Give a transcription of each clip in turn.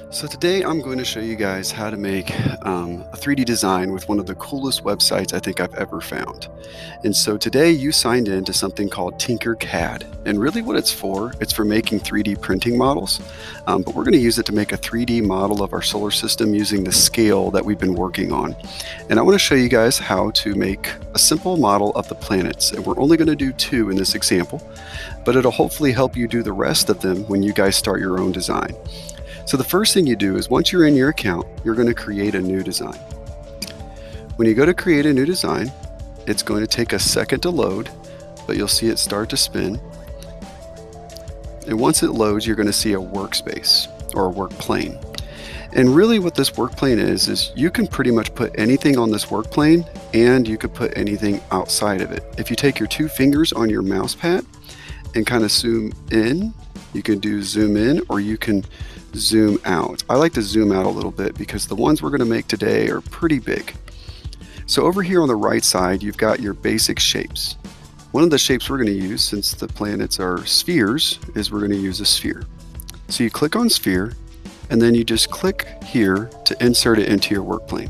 So today I'm going to show you guys how to make a 3D design with one of the coolest websites I think I've ever found. And so today you signed in to something called CAD. And really what it's for making 3D printing models. But we're going to use it to make a 3D model of our solar system using the scale that we've been working on. And I want to show you guys how to make a simple model of the planets. And we're only going to do 2 in this example, but it'll hopefully help you do the rest of them when you guys start your own design. So the first thing you do is once you're in your account, you're going to create a new design. When you go to create a new design, it's going to take a second to load, but you'll see it start to spin. And once it loads, you're going to see a workspace or a work plane. And really what this work plane is you can pretty much put anything on this work plane and you could put anything outside of it. If you take your 2 fingers on your mouse pad and kind of zoom in, you can do zoom in or you can zoom out. I like to zoom out a little bit because the ones we're going to make today are pretty big. So over here on the right side, you've got your basic shapes. One of the shapes we're going to use, since the planets are spheres, is we're going to use a sphere. So you click on sphere and then you just click here to insert it into your work plane.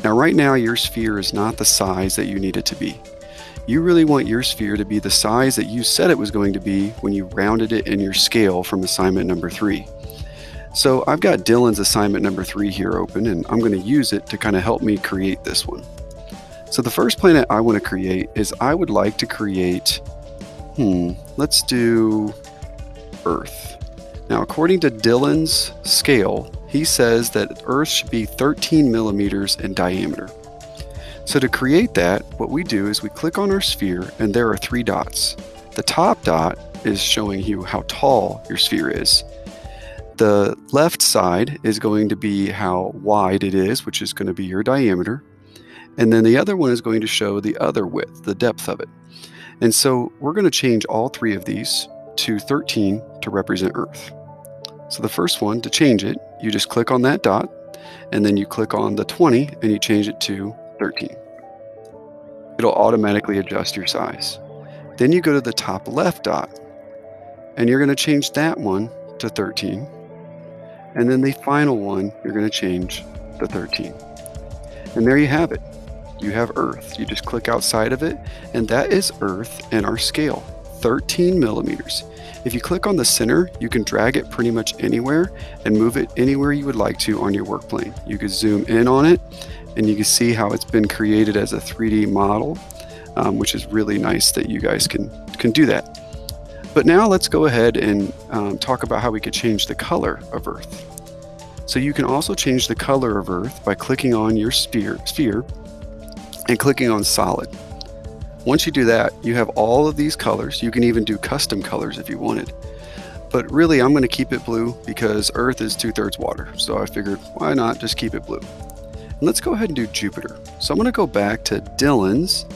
Now right now your sphere is not the size that you need it to be. You really want your sphere to be the size that you said it was going to be when you rounded it in your scale from assignment number 3. So I've got Dylan's assignment number 3 here open, and I'm going to use it to kind of help me create this one. So the first planet I want to create is I would like to create, let's do Earth. Now according to Dylan's scale, he says that Earth should be 13 millimeters in diameter. So to create that, what we do is we click on our sphere and there are 3 dots. The top dot is showing you how tall your sphere is. The left side is going to be how wide it is, which is going to be your diameter. And then the other one is going to show the other width, the depth of it. And so we're going to change all 3 of these to 13 to represent Earth. So the first one, to change it, you just click on that dot, and then you click on the 20 and you change it to 13. It'll automatically adjust your size. Then you go to the top left dot, and you're going to change that one to 13. And then the final one, you're going to change to 13. And there you have it. You have Earth. You just click outside of it, and that is Earth in our scale, 13 millimeters. If you click on the center, you can drag it pretty much anywhere and move it anywhere you would like to on your work plane. You could zoom in on it, and you can see how it's been created as a 3D model, which is really nice that you guys can do that. But now let's go ahead and talk about how we could change the color of Earth. So you can also change the color of Earth by clicking on your sphere and clicking on solid. Once you do that, you have all of these colors. You can even do custom colors if you wanted. But really, I'm going to keep it blue because Earth is 2/3 water. So I figured, why not just keep it blue? And let's go ahead and do Jupiter. So I'm going to go back to Dylan's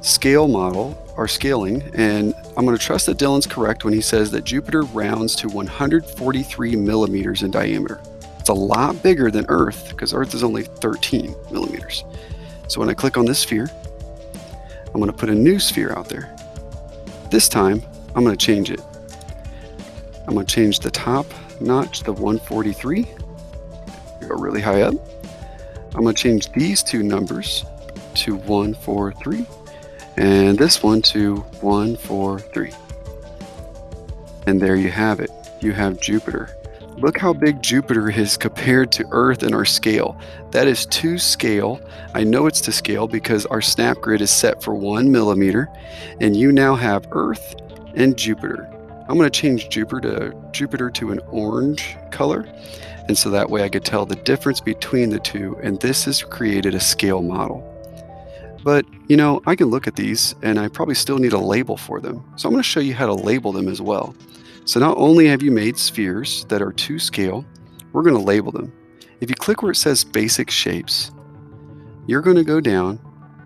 scale model, or scaling, and I'm going to trust that Dylan's correct when he says that Jupiter rounds to 143 millimeters in diameter. It's a lot bigger than Earth because Earth is only 13 millimeters. So when I click on this sphere, I'm going to put a new sphere out there. This time, I'm going to change it. I'm going to change the top notch to 143. Go really high up. I'm going to change these 2 numbers to 143. And this one to 143. And there you have it. You have Jupiter. Look how big Jupiter is compared to Earth in our scale. That is to scale. I know it's to scale because our snap grid is set for 1 millimeter. And you now have Earth and Jupiter. I'm going to change Jupiter to an orange color. And so that way I could tell the difference between the 2. And this has created a scale model. But, you know, I can look at these and I probably still need a label for them. So I'm going to show you how to label them as well. So not only have you made spheres that are to scale, we're going to label them. If you click where it says basic shapes, you're going to go down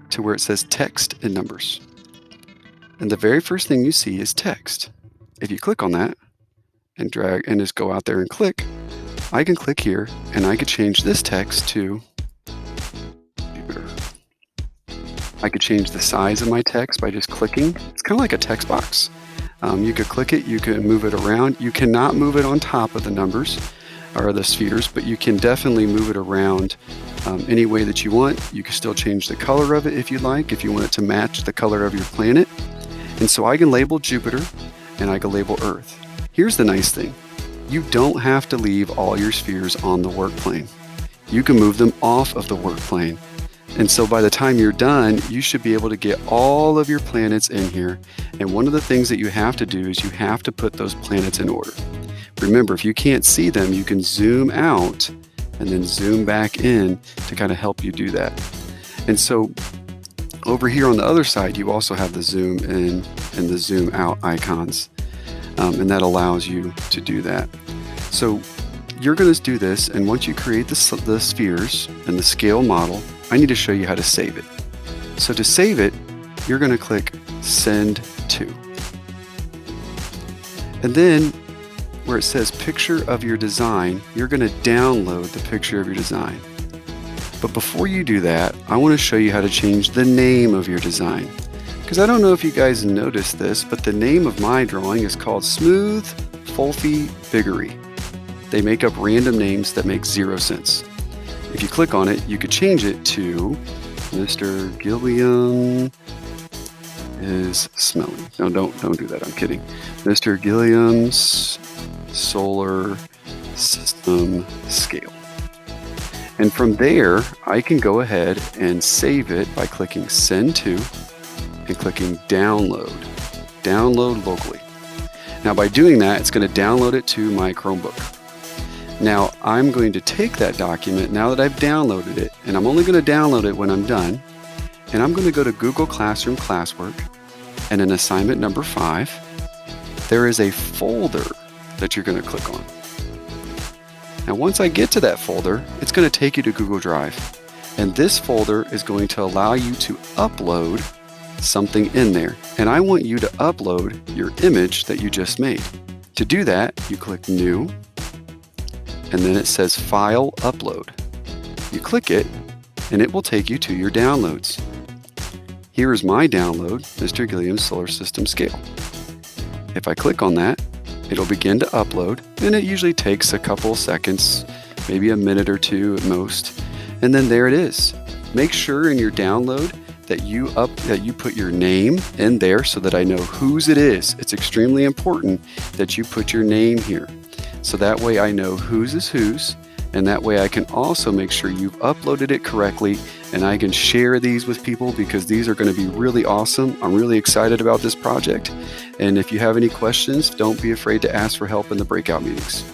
to where it says text and numbers. And the very first thing you see is text. If you click on that and drag and just go out there and click, I can click here and I could change this text to Jupiter. I could change the size of my text by just clicking. It's kind of like a text box. You could click it, you can move it around. You cannot move it on top of the numbers. or the spheres, but you can definitely move it around any way that you want. You can still change the color of it if you like, if you want it to match the color of your planet. And so I can label Jupiter and I can label Earth. Here's the nice thing. You don't have to leave all your spheres on the work plane. You can move them off of the work plane. And so by the time you're done, you should be able to get all of your planets in here. And one of the things that you have to do is you have to put those planets in order. Remember, if you can't see them, you can zoom out and then zoom back in to kind of help you do that. And so over here on the other side, you also have the zoom in and the zoom out icons. And that allows you to do that. So you're going to do this, and once you create the spheres and the scale model, I need to show you how to save it. So to save it, you're going to click Send To. And then where it says Picture of Your Design, you're going to download the picture of your design. But before you do that, I want to show you how to change the name of your design. Because I don't know if you guys noticed this, but the name of my drawing is called Smooth Fulfy Biggery. They make up random names that make zero sense. If you click on it, you could change it to Mr. Gilliam is smelly. No, don't do that. I'm kidding. Mr. Gilliam's Solar System Scale. And from there, I can go ahead and save it by clicking Send To and clicking Download. Download locally. Now by doing that, it's going to download it to my Chromebook. Now I'm going to take that document now that I've downloaded it, and I'm only going to download it when I'm done, and I'm going to go to Google Classroom Classwork, and in assignment number 5, there is a folder that you're going to click on. Now once I get to that folder, it's going to take you to Google Drive, and this folder is going to allow you to upload something in there, and I want you to upload your image that you just made. To do that, you click New, and then it says File Upload. You click it, and it will take you to your downloads. Here is my download, Mr. Gilliam's Solar System Scale. If I click on that, it'll begin to upload, and it usually takes a couple seconds, maybe a minute or two at most, and then there it is. Make sure in your download that you put your name in there so that I know whose it is. It's extremely important that you put your name here. So that way I know whose is whose, and that way I can also make sure you've uploaded it correctly, and I can share these with people because these are going to be really awesome. I'm really excited about this project. And if you have any questions, don't be afraid to ask for help in the breakout meetings.